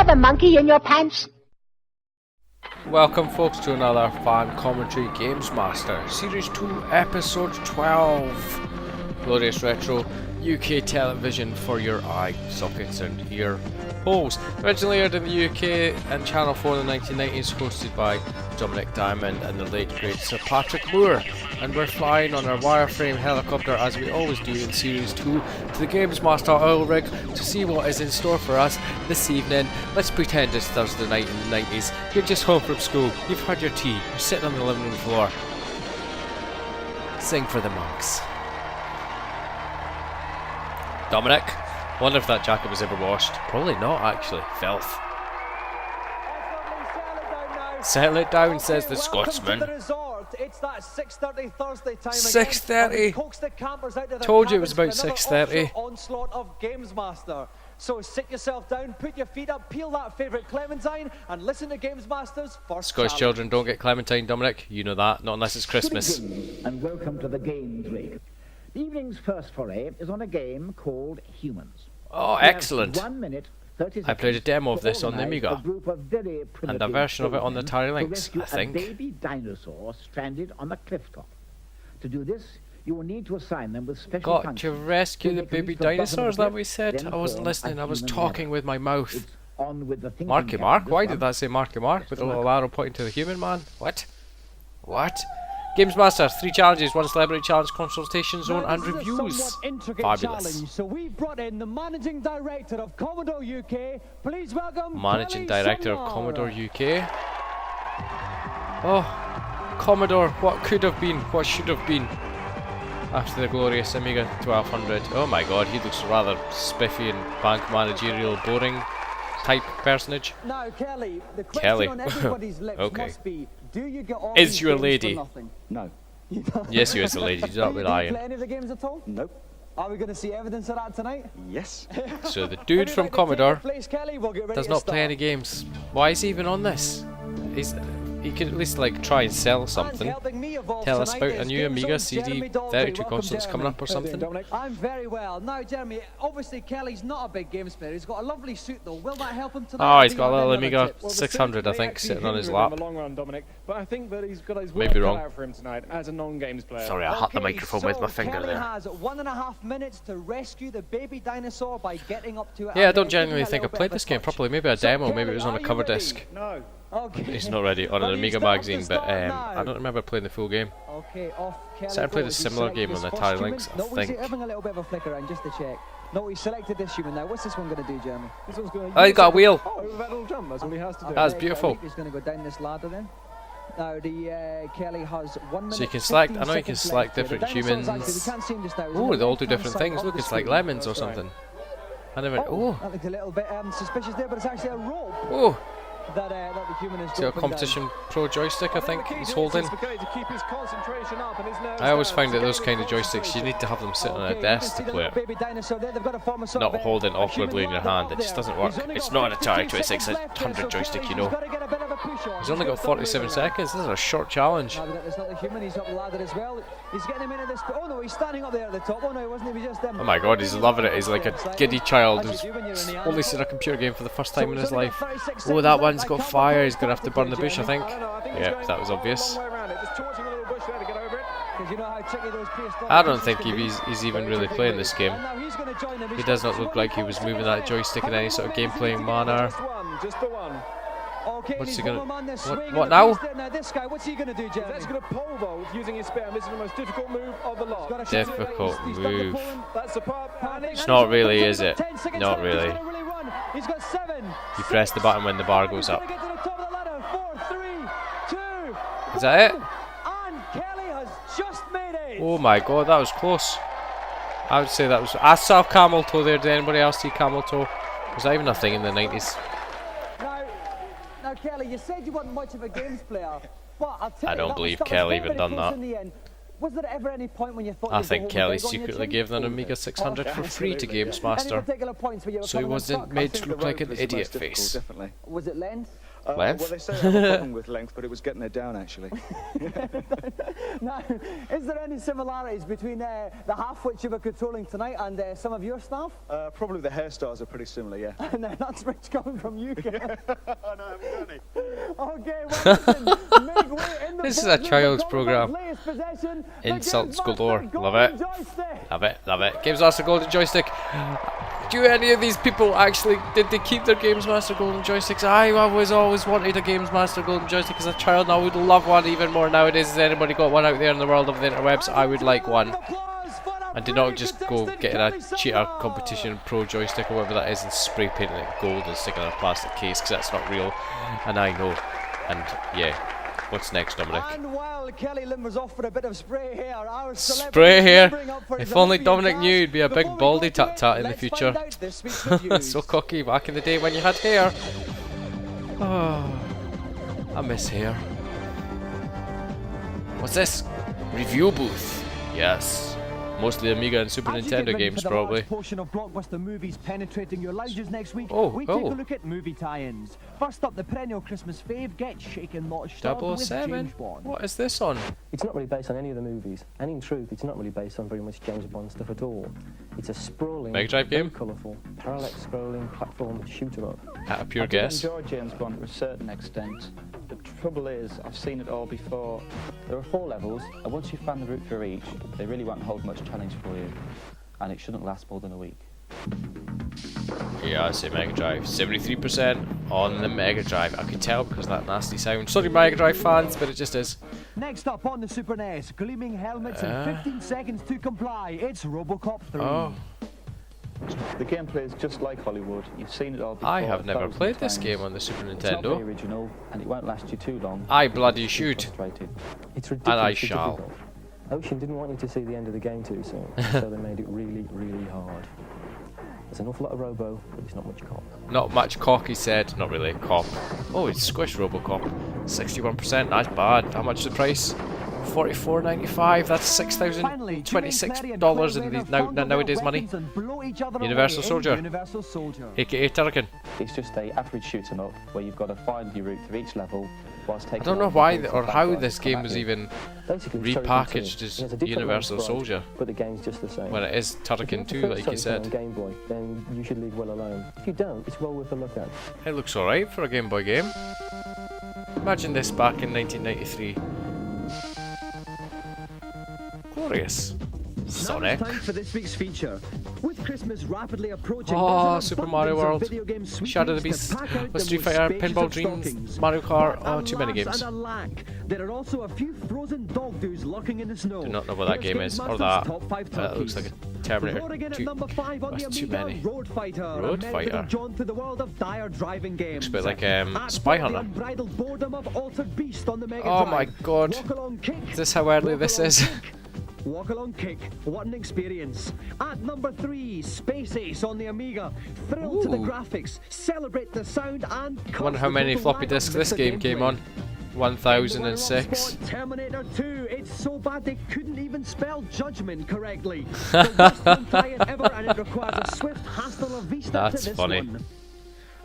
have a monkey in your pants? Welcome folks to another fan commentary GamesMaster Series 2 Episode 12. Glorious Retro UK television for your eye sockets and ear holes. Originally aired in the UK and Channel 4 in the 1990s, hosted by Dominic Diamond and the late great Sir Patrick Moore. And we're flying on our wireframe helicopter, as we always do in Series 2, to the GamesMaster oil rig to see what is in store for us this evening. Let's pretend it's Thursday night in the 90s. You're just home from school, you've had your tea, you're sitting on the living room floor. Sing for the monks. Dominic, wonder if that jacket was ever washed. Probably not, actually. Filth. Settle it down, says the Scotsman. It's that 6:30 Thursday time. 6:30. Told you it was about 6:30. Onslaught of GamesMaster. So sit yourself down, put your feet up, peel that favourite clementine, and listen to GamesMaster's first Scottish challenge. children don't get clementine, Dominic. You know that. Not unless it's Christmas. And welcome to the Games Rig. The evening's first foray is on a game called Humans. Oh, excellent. 1 minute, 30 I played a demo of this on the Amiga. And And a version of it on the Atari Lynx, I think. A baby dinosaur stranded on the cliff top. To do this, you will need to assign them with special Got functions. to rescue the baby dinosaurs, that we said? Then I wasn't form listening, a I was human talking model. with my mouth. It's on with the thinking Marky cap Mark? this Why one. did that say Marky Mark with a little arrow pointing to the human man? What? What? GamesMaster, 3 challenges, 1 celebrity challenge, consultation zone Now, and this is a reviews. somewhat intricate Fabulous. challenge, so we've brought in the managing director of Commodore UK. Please welcome Managing Kelly director of Sumner. Commodore UK. Oh, Commodore, what could have been, what should have been after the glorious Amiga 1200. Oh my god, he looks rather spiffy and bank managerial boring type personage. Now, Kelly, the question Kelly. on everybody's lips Okay. must be: do you get all Is these you a games lady? For nothing? No. Yes, you is a lady, do not be Do you play lying. any of the games at all? Nope. Are we going to see evidence of that tonight? Yes. So the Would dude you from like to take Commodore your place, Kelly? We'll get ready does to not play start. any games. Why is he even on this? He could at least like try and sell And something. helping me evolve Tell us tonight about a is new Game Amiga Zone's Jeremy CD Daltrey. 32 Welcome, consoles coming Jeremy. up or something. I'm very well. Now, Jeremy, obviously Kelly's not a big games player. He's got a lovely suit though. Will that help him tonight? Oh, Or he's do got you a have little any other Amiga tips? 600, I think, sitting on his lap. In the long run, Dominic, but I think that he's got his Maybe work wrong. cut out for him tonight as a non-games player. Sorry, I hit the Okay, microphone with my so finger Kelly there. has 1.5 minutes to rescue the baby dinosaur by getting up to it. Yeah, I and, don't giving genuinely it a think I little bit played of a this game touch. properly. Maybe a So, demo, maybe it was on a Kelly, are cover you ready? disc. No. Okay. It's not ready on an Well, you Amiga start to magazine, but start I now. don't remember playing the full game. Okay, off Kelly So I played a goes. He similar selected game on his the first Atari human. Lynx, I No, we're think. having a little bit of a flicker around just to check. No, he selected this human now. What's this one going to do, Jeremy? This one's going Oh, he's got a wheel. over that little jump. That's all he has to do. That's Okay, beautiful. I think he's going to go down this ladder then. Now, the Kelly has 1 minute. So you can select, I know you 15 can seconds select left here. different The dinosaurs humans. actually, we can't see him just now. He's Oh, on the they all do left-hand different side things. of Look, the it's like screen. lemons or That's right. something. I never. That Oh, looked a little bit suspicious there, but it's actually a rope oh. that the human is It's got a dropping down. competition pro joystick, I think he's holding. For Kelly to keep his concentration up and his nerves I always down. find that those Kelly kind of joysticks, you need to have them sitting on a Okay, desk you to can see play the it. baby dinosaur there. They've got to form a sort Not of hold it a awkwardly in human your ladder hand, up it just there. doesn't work. He's only It's got not an 52 Atari 2600 seconds left here, so joystick, Kelly, you know. he's got to get a bit of a push on. He's only got 47 seconds, this is a short challenge. Now we've got this little human, he's up the ladder as well. He's getting him into this. Oh no, he's standing up there at the top. Oh no, he wasn't. He was just Oh my god, he's loving it. He's like a giddy child who's only seen a computer game for the first time in his life. Oh, that one's got fire, he's going to have to burn the bush, I think. Yeah, that was obvious. I don't think he's even really playing this game. He does not look like he was moving that joystick in any sort of game-playing manner. Just the one. Okay, What's he's he gonna- one man there what- swinging what at now? least there. Now this guy, what's he going to do, Jeremy? That's going to pole vault using his spear. This is the most difficult move of the lot. Got a shot. Difficult He's done the move. pulling. That's superb. And It's he's not really, is He's it? got 10 seconds Not left. really. He's gonna really run. He's got 7. You press the button when the bar goes up. He's gotta get to the top of the ladder. 4, 3, 2. Is that it? And Kelly has just made it. Oh my god, that was close. I would say that was... I saw camel toe there. Did anybody else see camel toe? Was that even a thing in the 90s? Now, Kelly, you said you weren't much of a games player, but I'll tell I you, don't that believe was Kelly very even done close that. in the end. Was there ever any point when you thought I you'd go think home with Kelly egg on your secretly chin? gave an Amiga 600 for free to Absolutely. Any GamesMaster, particular points where you were so he coming wasn't unstuck? made to look like an idiot Difficult, face. definitely. Was it length? Length? Well, they say I have a problem with length, but it was getting it down, actually. Now, is there any similarities between the half which you were controlling tonight and some of your staff? Probably the hairstyles are pretty similar, yeah. No, that's rich coming from you, Ken. I know, I haven't done it. Okay, well, listen, make way in the This is a child's program. latest possession, the Insults GamesMaster galore. Love Golden it. Joystick. Love it, love it. GamesMaster Golden Joystick. Do any of these people actually, did they keep their GamesMaster Golden Joysticks? I always wanted a GamesMaster Golden Joystick as a child, and I would love one even more nowadays. Has anybody got one out there in the world of the interwebs? I would like one. And do not just go getting a cheater competition pro joystick or whatever that is and spray painting it gold and sticking it in a plastic case, because that's not real. And I know. And yeah. What's next, Dominic? And while Kelly limbers off for a bit of spray hair, our Spray hair? hair. If only Dominic knew he'd be a big baldy tat-tat in the future. So cocky back in the day when you had hair. Oh, I miss hair. What's this? Review booth. Yes. Mostly Amiga and Super Nintendo games, probably. Portion of blockbuster movies penetrating your lounges next week. We take a Oh. look at movie tie-ins. First up, the perennial Christmas fave, Get Shaken Not Stirred with 007? James Bond. What is this on? It's not really based on any of the movies, and in truth, it's not really based on very much James Bond stuff at all. It's a sprawling, Mega Drive game? colourful, parallax-scrolling platform shooter-up. At a pure I do guess. enjoy James Bond to a certain extent. The trouble is, I've seen it all before. There are 4 levels, and once you find the route for each, they really won't hold much challenge for you, and it shouldn't last more than a week. Yeah, I say Mega Drive. 73% on the Mega Drive. I could tell because of that nasty sound. Sorry, Mega Drive fans, but it just is. Next up on the Super NES, gleaming helmets and 15 seconds to comply. It's RoboCop 3. Oh, The gameplay is just like Hollywood. You've seen it all before. I have never 1,000 played this times. game on the Super It's not very Nintendo. original, and it won't last you too long. I bloody You'll be should. frustrated. It's And I ridiculously shall. difficult. Ocean didn't want you to see the end of the game too soon, so they made it really, really hard. There's an awful lot of robo, but it's not much cop. Not much cock, he said. Not really. Cop. Oh, it's squished RoboCop. 61%. That's bad. How much is the price? $44.95. That's $6,026 in these nowadays money. Universal Soldier. Universal Soldier. AKA Turrican. It's just a average shoot 'em up where you've got to find your route through each level whilst taking. I don't know on why the or how background this to game come was at you. even Basically, it's Turrican repackaged 2. as It has a different Universal launch Soldier sprite, but the game's just the same. when it is If you Turrican have 2, the like you first Turrican said. on Game Boy, then you should leave well alone. If you don't, it's well worth a look at. It looks alright for a Game Boy game. Imagine this back in 1993. Glorious. Sonic. Now it's time for this week's feature. With Christmas rapidly approaching, Oh, there's an Super Mario abundance of World, video game Shadow of the sweepstakes Beast, to pack out the Street most Fighter, spacious Pinball of Dreams, stockings. Mario Kart. But Oh, too many alas games. and alack, there are also a few frozen dog doos lurking in the snow. Do not know what that Here's game is, or GamesMaster's that. Top 5 That looks like turkeys. a Terminator Voting in at 2. number 5 on the That's too Amiga, many. Road Fighter. Road a Fighter. little jaunt through the world of dire driving games. Looks a bit like At Spy four, the Hunter. unbridled boredom of Altered Beast on the Mega Oh Drive. my god. Walk along kick. Is this how early Walk this along is? kick. Walk along kick, what an experience. At number 3, Space Ace on the Amiga. Thrilled to the Ooh. graphics, celebrate the sound and I wonder how many floppy disks this game came on. 1006. Terminator 2, it's so bad they couldn't even spell judgment correctly. The worst one-tie-in ever, and it requires a swift hasta la vista That's to this funny. one.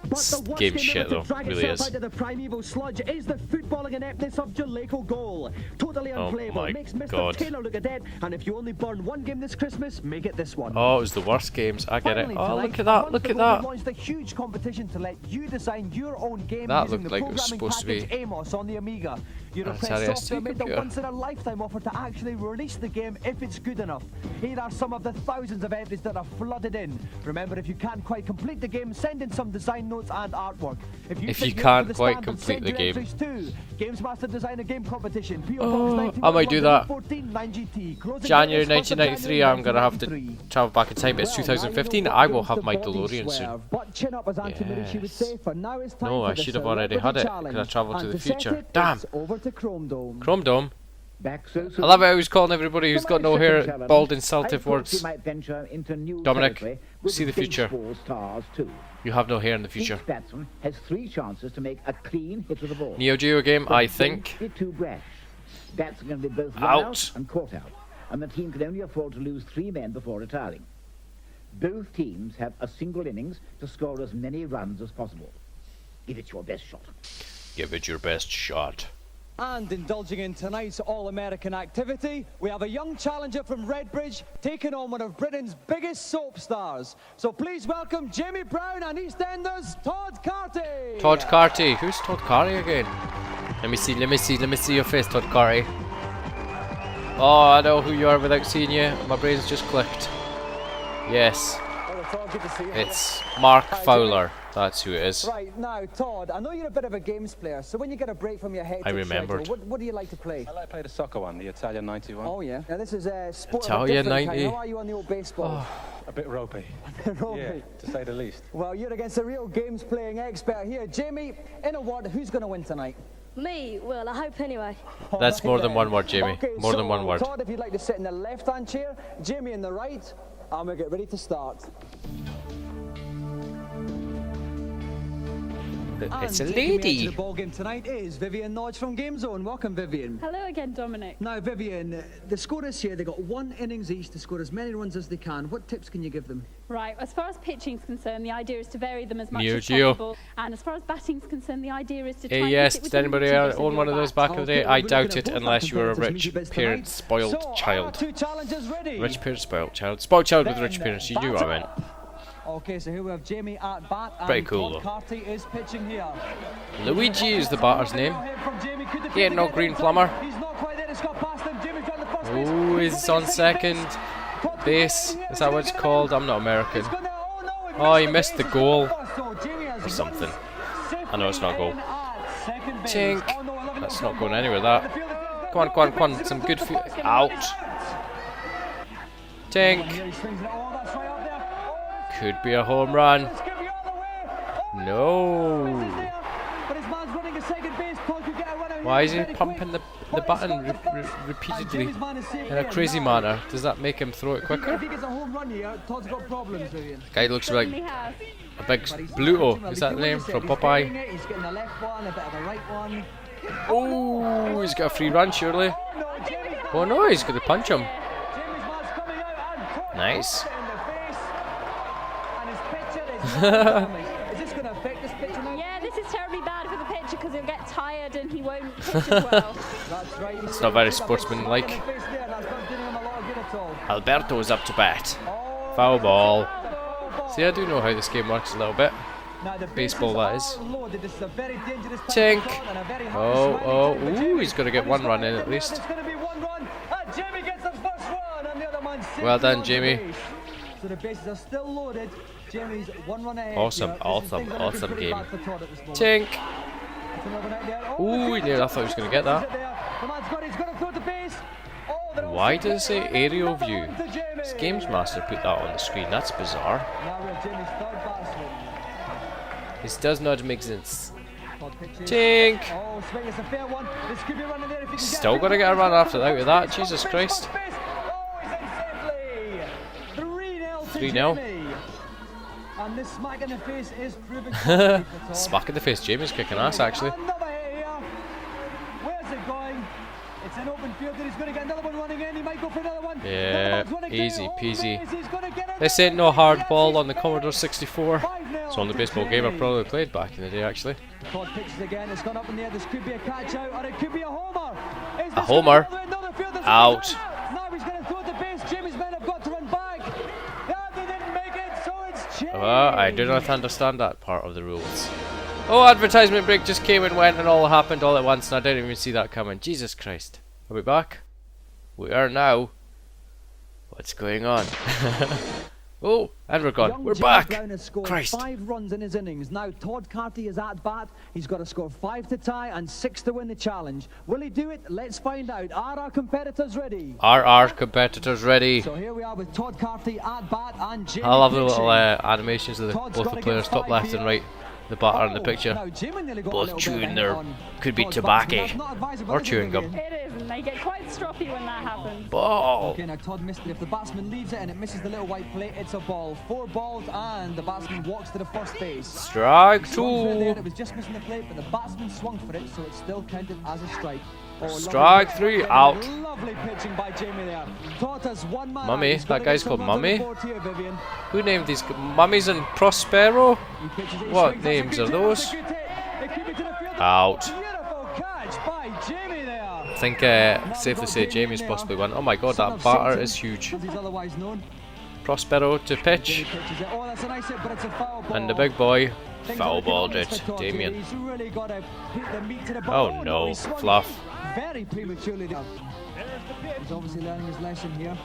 But This the worst game's game shit ever to though, drag really itself is. out of the primeval sludge is the footballing ineptness of Jaleco Goal. Totally Oh unplayable, my makes Mr. God. Taylor look a dead, and if you only burn one game this Christmas, make it this one. Oh, it was the worst games. I get it. Finally, Oh, tonight, look at that. months Look at ago, that. We launched a huge competition to let you design your own game That using looked the like it was programming supposed to be package Amos on the Amiga. Your an repressed Atari software ST made the computer. once-in-a-lifetime offer to actually release the game if it's good enough. Here are some of the thousands of entries that are flooded in. Remember, if you can't quite complete the game, send in some design notes and artwork. If think you you're up can't to the quite standard, complete send the your game. entries to GamesMaster Designer Game Competition, PO Box Oh, 91, I might do that. 14, 9GT. Closing January date is 1st of 1993, I'm gonna have to 1993. travel back in time, but it's Well, now you know 2015. what I will games have to my bought and DeLorean soon. swerve. But chin up, as Auntie Marie would Yes. say, for now it's time No, for I the should have already Celebrity had it, Challenge. 'cause I travelled to And the set future. it, Damn. it's over to Chrome Dome. Chrome Dome. Back so I love how he's calling everybody who's got no hair bald insultive words. Dominic, see the future. You have no hair in the future. Each batsman has 3 chances to make a clean hit with the ball. Neo Geo game, I But think. don't be too brash. Bats are going to be both run Out. out and caught out, and the team can only afford to lose 3 men before retiring. Both teams have a single innings to score as many runs as possible. Give it your best shot. Give it your best shot. And indulging in tonight's all-American activity, we have a young challenger from Redbridge taking on one of Britain's biggest soap stars. So please welcome Jamie Brown and EastEnders Todd Carty. Todd Carty. Who's Todd Carty again? Let me see your face, Todd Carty. Oh, I know who you are without seeing you. My brain's just clicked. Yes. It's Mark Fowler. That's who it is. Right, now, Todd, I know you're a bit of a games player, so when you get a break from your hectic I remembered. schedule, what do you like to play? I like to play the soccer one, the Italian 91. Oh, yeah. Now, this is a sport Italian of a different 90. kind. How are you on the old baseball? A bit ropey. Ropey. Yeah, to say the least. Well, you're against a real games-playing expert here. Jamie, in a word, who's going to win tonight? Me? Well, I hope anyway. That's more than one word, Jamie. Okay, More so, than one word. Todd, if you'd like to sit in the left-hand chair, Jamie in the right, and we'll get ready to start. It's a And taking me lady. into the ball game tonight is Vivian Nodge from GameZone. Welcome, Vivian. Hello again, Dominic. Now, Vivian, the scorers here, they got 1 innings each to score as many runs as they can. What tips can you give them? Right, as far as pitching is concerned, the idea is to vary them as much Neo as Geo. possible. And as far as batting is concerned, the idea is to try Hey, and yes, hit it did within anybody the tips of own one your of those bat. back in the day? Okay, I we're doubt looking it at both unless you were a competitors' rich music bits parent, tonight. spoiled So, child. Are 2 challengers ready? Rich parent, spoiled child. Spoiled child with rich Then parents, you knew what I meant. Okay, so here we have Jamie at bat, and Pretty cool, Todd though. Carty is pitching here. Luigi is the batter's name. He ain't no green plumber. He's not quite there, it's got past him. Jamie's got the first base. Oh, he's on second base. Is that what it's called? I'm not American. Oh, he missed the goal or something. I know it's not a goal. Chink. That's not going anywhere, that. Come on, come on, come on. Some good feet. Out. Tink. Could be a home run. No. Why is he pumping the button repeatedly in a crazy manner? Does that make him throw it quicker? If he gets a home run here, Todd's got problems, Vivian. Guy looks like Certainly has. a big Bluto. Is that the name from Popeye? He's getting the left one, a bit of a right one. Oh, he's got a free run, surely. Oh no, he's going to punch him. Nice. Is this going to affect this pitcher now? Yeah, this is terribly bad for the pitcher because he'll get tired and he won't pitch as well. That's right. It's not very sportsmanlike. Alberto's up to bat. Foul ball. See, I do know how this game works a little bit. Baseball, that is. Tink. Oh, ooh, he's got to get 1 run in at least. Well done, Jamie. So the bases are still loaded. Jamie's 1 run ahead. Awesome, here. awesome, This is awesome looking pretty game. bad for Todd at this moment. Tink. It's another one out there. Oh, Ooh, he nearly, I thought he was going to get that. The man's got it, he's got to throw the base. Oh, they're all Why set does it say there. aerial Another view? one to Jamie. Does GamesMaster put that on the screen? That's bizarre. Now we have Jamie's 3rd batsman. This does not make sense. Todd pitches. Tink. Oh, swing, it's a fair one. This could be running there if he can Still get going to get a run after that with that. Jesus Christ. Oh, he's in safely. 3-0 to 3-0. Jamie. And this smack in the face is proving quality for Todd. Smack in the face. Jamie's kicking ass, actually. Another hit here. Where's it going? It's an open field and he's going to get another one running in. He might go for another one. Yeah, Another one's running easy down. peasy. Home base. He's gonna get it. This ain't no hard ball on the Commodore 64. 5-0 It's on the to baseball game I Jamie. probably played back in the day, actually. Todd pitches again. It's gone up in the air. This could be a catch out or it could be a homer. Is A this homer? gonna go another field? There's Out. Now he's going to throw the base. Jamie's men have got to run back. Yeah, they didn't make it, so it's Jamie. I do not understand that part of the rules. Oh, advertisement break just came and went and all happened all at once and I didn't even see that coming. Jesus Christ. Are we back? We are now. What's going on? Oh, and we're gone. Young We're Jamie back. Brown has scored Christ. 5 runs in his innings. Now Todd Carty is at bat. He's got to score 5 to tie and 6 to win the challenge. Will he do it? Let's find out. Are our competitors ready? Are our competitors ready? So here we are with Todd Carty at bat and Jamie I love the little pitching. animations of Todd's both gotta the get players, top 5 left here. and right, the batter and the Oh, picture. now Jamie nearly got a Both little bit chewing of a their, hit on could be Todd's tobacco batsman. That's not advisable, or is it, chewing gum. Vivian? It is, and they get quite stroppy when that happens. Ball. Okay, now Todd missed it. If the batsman leaves it and it misses the little white plate, it's a ball. 4 balls and the batsman walks to the first base. Strike Swung for it there, 2. it was just missing the plate, but the batsman swung for it, so it still counted as a strike. Oh, lovely Strike pitch. 3, out. Lovely pitching by Jamie there. Todd has 1 man. Mummy, out. He's that gotta guy's get some called runs on the Mummy? board here, Vivian. Who named these? Mummies and Prospero? He pitches it, he What swings, that's a names good are hit, those? that's a good hit. It could be to the field. Out. Beautiful catch by Jamie there. I think safe to say Jamie's possibly won. Oh my god, that batter is huge. As he's otherwise known. Prospero to pitch. Oh, that's a nice hit, but it's a foul ball. And the big boy Things foul are looking balled obvious it. for Todd Damien. today. He's really got to hit the meat to the ball. Oh no, he swung fluff. very prematurely there. He's obviously learning his lesson here.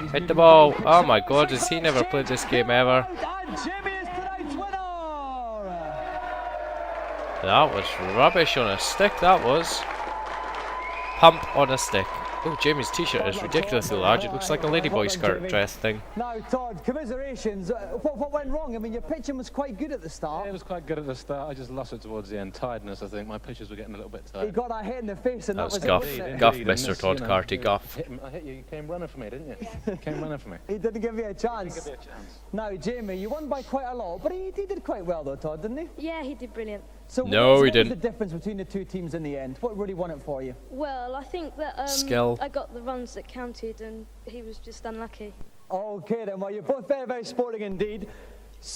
He's Hit the moving ball. very Oh quick. my god, has he never played this game ever? And Jamie is tonight's winner. That was rubbish on a stick, that was. Pump on a stick. Oh, Jamie's t-shirt is ridiculously large. It looks like a ladyboy skirt dress thing. Now, Todd, commiserations. What went wrong? I mean, your pitching was quite good at the start. It was quite good at the start. I just lost it towards the end. Tiredness, I think. My pitches were getting a little bit You tired. got that hit in the face, and That was it, guff. wasn't it? Guff, Indeed, and Mr. this, Todd you know, Carty, guff. I hit you. You came running for me, didn't you? You came running for me. He didn't give you a chance. Give me a chance. Now, Jamie, you won by quite a lot, but he did quite well, though, Todd, didn't he? Yeah, he did brilliant. So No, what he was didn't. the difference between the two teams in the end? What really won it for you? Well, I think that Skill. I got the runs that counted and he was just unlucky. Okay, then. Well, you're both very, very sporting indeed.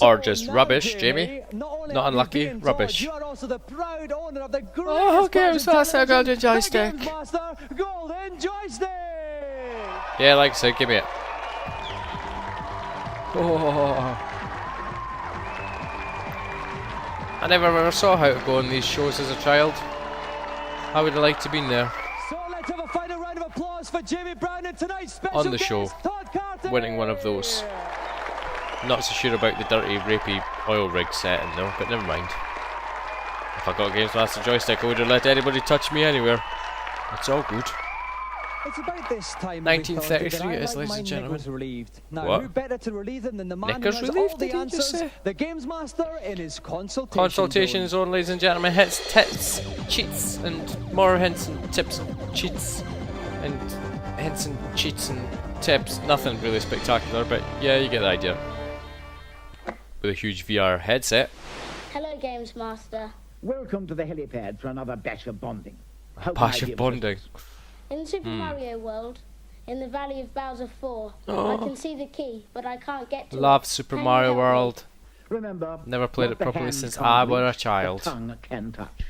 Or just now, rubbish, Jamie. Not only Not are you unlucky, being rubbish. Told, you are also the proud owner of the greatest Oh, GamesMaster Golden Golden Joystick. GamesMaster Golden Joystick. Yeah, like I said, give me it. Oh. I never ever saw how to go on these shows as a child. I would have liked to been there. So let's have a final round of applause for Jamie Brown and tonight's special On the show. guest, Todd Carty. Winning one of those. Not so sure about the dirty, rapey oil rig setting though, but never mind. If I got a GamesMaster joystick, I would have let anybody touch me anywhere. It's all good. It's about this time. 1933 it is, ladies and Was gentlemen. relieved. Now, What? who better to relieve them than the man Knickers who has relieved, all the did he just answers? say? The Games Master in his consultation. Consultation zone. zone, ladies and gentlemen. Hits, tits, cheats, and more hints and tips and cheats. And hints and cheats and tips. Nothing really spectacular, but yeah, you get the idea. With a huge VR headset. Hello, Games Master. Welcome to the helipad for another batch of bonding. How can I Bash be of of bonding. In Super Hmm. Mario World, in the Valley of Bowser 4, I Oh. can see the key, but I can't get to it. Love Super Can you Mario help me? World. Remember, Never played what it the properly hand since can't I was a reach, child. The tongue can touch.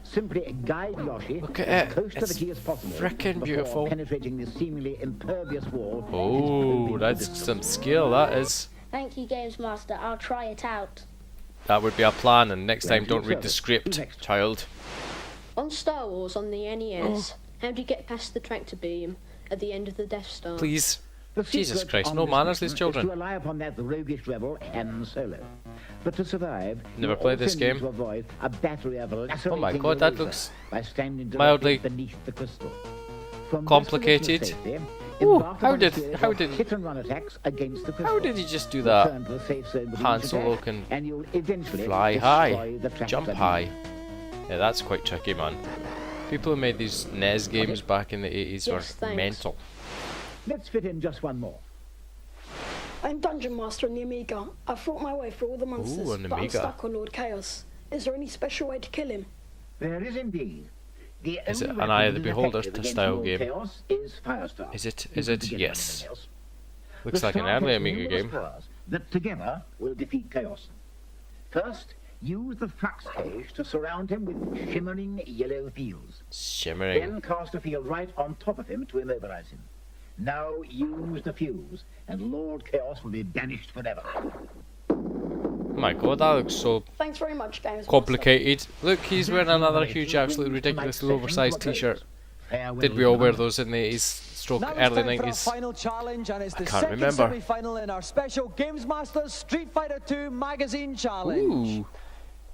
Simply guide Yoshi Look at as it. close to It's the key as possible frickin' before beautiful. penetrating the seemingly impervious wall. Oh, that's some skill, that is. Thank you, Games Master. I'll try it out. That would be our plan, and next time don't read the Service. script, Who next? child. On Star Wars on the NES, how do you get past the tractor beam at the end of the Death Star? Please. The Jesus secret Christ, on no this manners, mission these children. is to rely upon that roguish rebel Han Solo. But to survive, Never you played also this need game. to avoid a battery of lacerating Oh my god, that laser looks by standing mildly directly beneath the crystal. From complicated. destination safety, Ooh, embark how upon a did- series how of did- hit and run attacks against the crystal. How did he just do that? Return to the safe zone with Han each Solo attack, can and you'll eventually fly destroy high, the tractor jump beam. high. Yeah, that's quite tricky, man. People who made these NES games back in the 80s Yes, were thanks. mental. Let's fit in just one more. I'm Dungeon Master on the Amiga. I've fought my way through all the monsters, Ooh, an but I'm Amiga. stuck on Lord Chaos. Is there any special way to kill him? There is indeed. The Is it only an Eye of weapon the that is Beholder effective against style Lord game? Chaos is Firestar. Is it? You Is can it? begin Yes. anything else. Looks The like an star early has Amiga numerous game. powers that together will defeat Chaos. First, use the flux cage to surround him with shimmering yellow fields. Shimmering. Then cast a field right on top of him to immobilize him. Now use the fuse, and Lord Chaos will be banished forever. Oh my god, that looks so Thanks very much, Games complicated. Look, he's wearing another huge, absolutely ridiculously oversized t-shirt. Did we all wear those in the 80s, stroke Now it's early time for our 90s? final challenge, and it's the can't second remember. semi-final in our special Games Masters Street Fighter 2 Magazine Challenge. Ooh,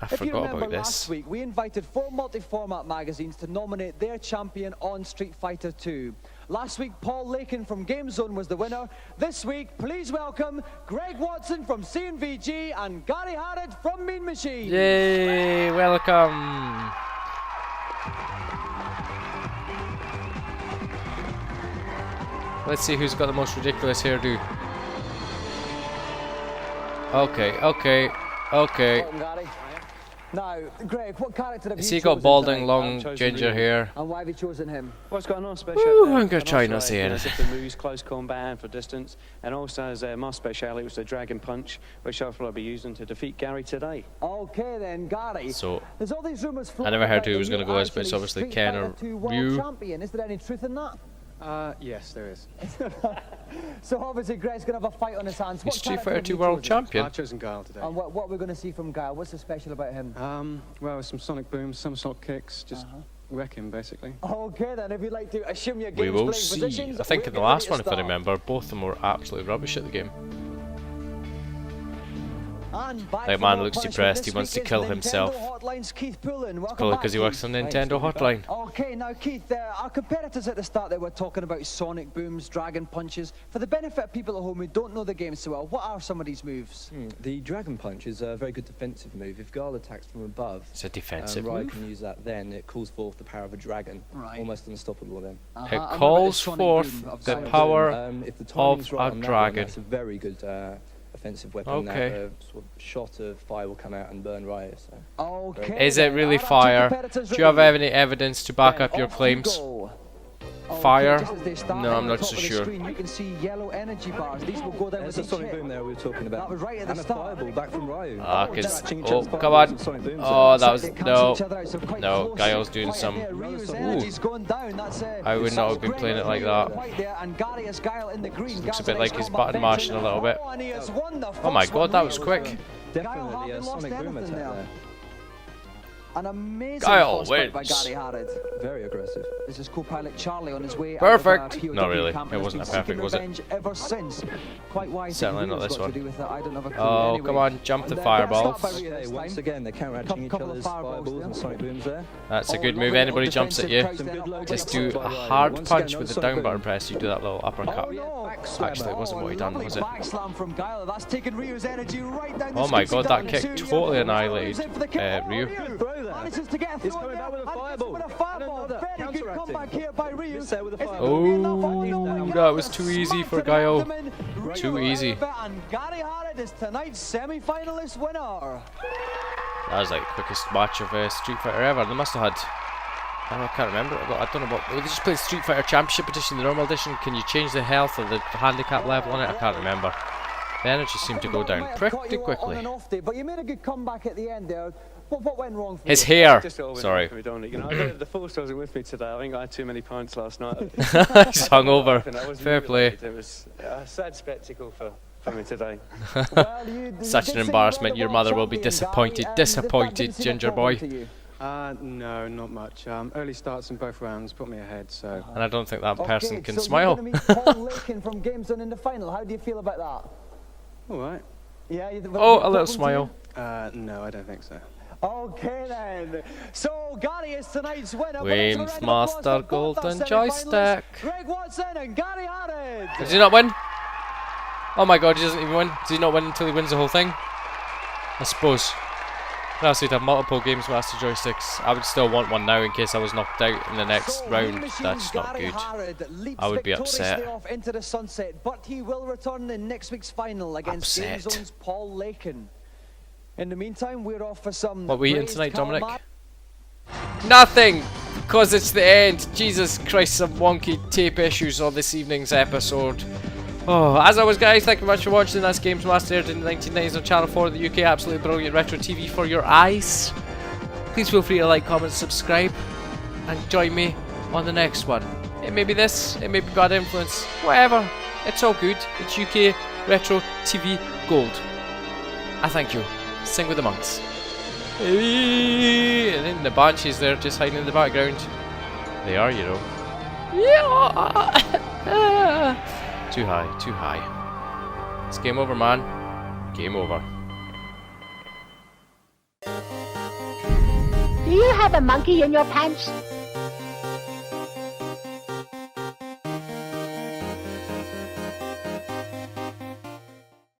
I If you forgot remember about last this. week, we invited 4 multi-format magazines to nominate their champion on Street Fighter 2. Last week, Paul Lakin from GameZone was the winner. This week, please welcome Greg Watson from CNVG and Gary Harrod from Mean Machine. Yay, welcome. Let's see who's got the most ridiculous hairdo. Okay. Now, Greg, what character have Has you he got chosen balding, tonight? long ginger hair? And why have you chosen him? Well, it's got an special. Woo, I'm gonna try not to say anything. The moves, close combat and for distance, and also as my speciality was the dragon punch, which I'll probably be using to defeat Gary today. Okay then, Gary. So, there's all these rumors I never heard who about was going to go as, but it's you obviously Street Ken or Fighter 2 world Ryu. champion. Is there any truth in that? Yes, there is. So obviously Greg's going to have a fight on his hands. He's What Street character Fighter have 2 you world chosen? champion. I've chosen Guile today. And what are we going to see from Guile? What's so special about him? Well, some sonic booms, some somersault kicks, just wreck him basically. Okay then, if you'd like to assume your We game's will playing see. positions, I think we're in the getting last ready one, to if I start. remember, both of them were absolutely rubbish at the game. And back That for man more looks punishment depressed, this he wants week to is kill Nintendo himself. Hotline's Keith Pullen. Welcome Probably back, because he works on Keith. Nintendo Hotline. Okay, now Keith, our competitors at the start they were talking about sonic booms, dragon punches. For the benefit of people at home who don't know the game so well, what are some of these moves? The Dragon Punch is a very good defensive move. If Guile attacks from above, It's a defensive Ryu move. can use that then. It calls forth the power of a dragon. Right. Almost unstoppable then. It calls forth the power if the of timing's right a on that one, dragon. that's a very good offensive weapon. Okay. That sort of shot of fire will come out and burn Ryu. So. Okay. Is it really fire? Do you have any evidence to back up your claims? Fire? No, I'm not so sure. You can see yellow energy bars. These will go down There's with a each sonic hit. boom there we were talking about. That was right at the and start. a fireball back from Ryu. Ah, 'cause- Matching each oh, other's come fireballs on. with sonic booms Oh, there. that was, They cancel no, each other out, so quite no, close. Guile's doing Quite some, there. Ryu's ooh. energy's going down. That's, I would not have been Greg playing it like in that. the white there, and Gary is Guile in the green. Looks a Guile's bit an like he's ex-combat button mashing a veteran. little bit. Oh, and he has won the Oh my first god, one. that was quick. Definitely hardly a lost sonic boom anything attack there. there. An amazing Guile first fight by wins. Gary Harrod. Very aggressive. This is co-pilot Charlie on his way. Perfect. Out of a POW Not really. camp It and has wasn't been a perfect, seeking was it? revenge ever since. Quite why Certainly not this one. To do with it, I don't have a clue. Oh, Anyway. come on, jump the And, fireballs. let's start by Okay, this once time. again they're counteracting each Couple of other's fireballs fireballs there. and sonic booms there. That's a Oh, good lovely move. little Anybody jumps at you, defensive crouch there. just do By a Ryu. hard Once punch again, with the another down sonic button boom. press. You do that little uppercut. Oh, no. Actually, it wasn't what he done, Lovely was it? back slam from Guile. That's taken Ryu's energy right down the Oh my street. god, that Down kick to totally Ryu. annihilated Ryu's in for the kick. Oh, Ryu. Ryu Throw there. manages to get a He's throw coming in back with a there, and fireball. with a fireball. And another. Very good Counteracting. comeback here by Ryu. Missed there with a Is it fireball. gonna be enough? Oh, no, Ooh, he that got was the too easy smack for to the Guile. abdomen. Ryu Too out easy. of it, and Gary Harrod is tonight's semi-finalist winner. That was like the quickest match of Street Fighter ever. They must have had. I can't remember. I don't know what. They just played Street Fighter Championship Edition, the normal edition. Can you change the health or the handicap level on it? I can't remember. The energy seemed to go down pretty quickly. On an off day, but you made a good comeback at the end there. What went wrong for His you? hair. Just all went Sorry. for me, Dominic. You know, the force wasn't with me today. I think I had too many pints last night. He's hungover. Fair play. It was a sad spectacle for me today. Well, you Such did an say embarrassment. you Your were the mother will world be champion, disappointed. Gary, and did that Disappointed, didn't seem a ginger problem boy. to you? No, not much. Early starts in both rounds put me ahead, so... And I don't think that person can so smile. You're going to meet Paul Lakin from GamesMaster in the final. How do you feel about that? All right. Yeah. Oh, a little smile. No, I don't think so. Okay then. So Gary is tonight's winner. GamesMaster Golden Joystick. Greg Watson and Gary Harrod. Does he not win? Oh my god, he doesn't even win. Does he not win until he wins the whole thing? I suppose. Now, so he'd have multiple GamesMaster joysticks. I would still want one now in case I was knocked out in the next round. That's not good. I would be upset. Off into the sunset, but he will return in next week's final against Upset. GameZone's Paul Lakin. In the meantime, we're off for some. What were you eating braised tonight, Dominic? calamari. Nothing! Because it's the end. Jesus Christ, some wonky tape issues on this evening's episode. Oh, as always, guys, thank you very much for watching. That's GamesMaster aired in the 1990s on Channel 4 in the UK. Absolutely brilliant retro TV for your eyes. Please feel free to like, comment, subscribe, and join me on the next one. It may be this, it may be Bad Influence, whatever. It's all good. It's UK Retro TV Gold. I thank you. Sing with the monks. And then the banshees there just hiding in the background. They are, you know. Yeah. Too high, too high. It's game over, man. Game over. Do you have a monkey in your pants?